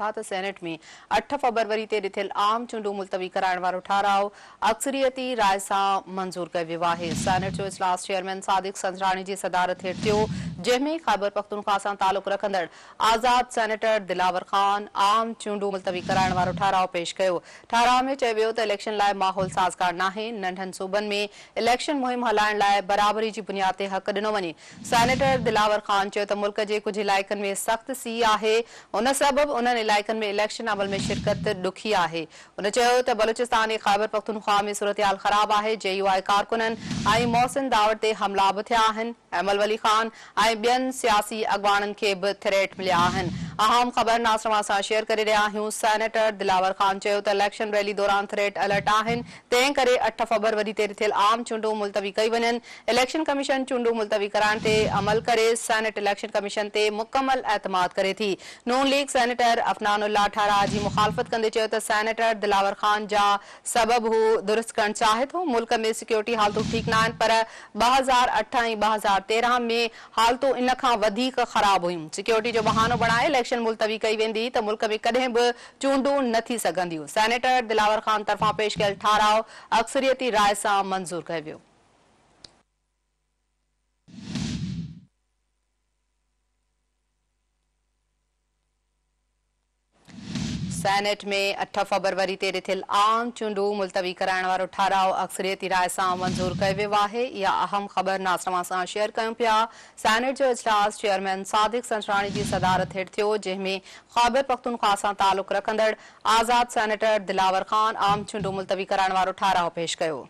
था त सेनेट में 8 फरवरी ते ॾिठल आम चूंडूं मुलतवी कराइण वारो ठाराव अक्सरियती राय सां मंज़ूर कयो वियो आहे। सेनेट जो इजलास चेयरमैन सादिक संजरानी जी सदारत हेठि थियो, जंहिंमें ख़ैबर पख्तूनख्वा सां तालुक़ रखंदड़ आज़ाद सेनेटर दिलावर ख़ान आम चूंडूं मुलतवी कराइण वारो ठाराव पेश कयो। ठाराव में चयो वियो त इलेक्शन लाइ माहौल साज़गार नाहे। नंढनि सूबनि में इलेक्शन मुहिम हलाइण लाइ बराबरी जी बुनियाद ते हक़ ॾिनो वञे। सेनेटर दिलावर ख़ान चयो त मुल्क जे कुझु इलाइक़नि में सख़्त सीउ आहे, उन सबबि उन्हनि इलाइक़नि में इलेक्शन अमल में शिरकत ॾुखी आहे। उन चयो त बलूचिस्तान ऐं ख़ैबर पख्तूनख्वा में सूरतहाल ख़राब आहे। JUI कारकुननि ऐं मोहसिन दावत ते हमला बि थिया आहिनि। अहमल वली ख़ान ऐं ॿियनि सियासी अॻवाननि खे बि थ्रेट मिलिया आहिनि। अहम ख़बर नासरमा सां शेयर करे रहिया आहियूं। सेनेटर दिलावर ख़ान चयो त इलेक्शन रैली दौरान थ्रेट अलर्ट आहिनि, तंहिं करे 8 फरवरी ते थियल आम चूंडूं मुलतवी कई वञनि। इलेक्शन कमीशन चूंडूं मुलतवी कराइण ते अमल करे सेनेट इलेक्शन कमीशन ते मुकमल एतमाद करे थी। नून लीग सेनेटर अफनानुल्लाह ठारा जी मुखालफ़त कंदे चयो त सेनेटर दिलावर ख़ान जा सबब हू दुरुस्त करणु चाहे थो। मुल्क में सिक्योरिटी हालतूं ठीकु न आहिनि, पर 2008 ऐं 2013 में हालतूं इन खां वधीक ख़राब हुयूं। सिक्योरिटी जो बहानो बणाए इलेक्शन मुलतवी कई वेंदी त मुल्क में कॾहिं बि चूंडूं न थी सघंदियूं। सेनेटर दिलावर ख़ान तरफ़ां पेश कयल ठाराव अक्सरियती राय सां मंज़ूर कयो वियो। सेनेट में 8 फरवरी ते ॾिठल आम चूंडूं मुलतवी कराइण वारो ठाराव अक्सरियती राय सां मंज़ूर कयो वियो आहे। इहा अहम ख़बर नासरमा सां शेयर कयूं पिया। सेनेट जो इजलास चेयरमैन सादिक संजरानी जी सदारत हेठि थियो, जंहिंमें ख़ैबर पख्तूनख्वा सां तालुक़ रखंदड़ आज़ाद सेनेटर दिलावर ख़ान आम चूंडूं मुलतवी कराइण वारो ठाराव पेश कयो।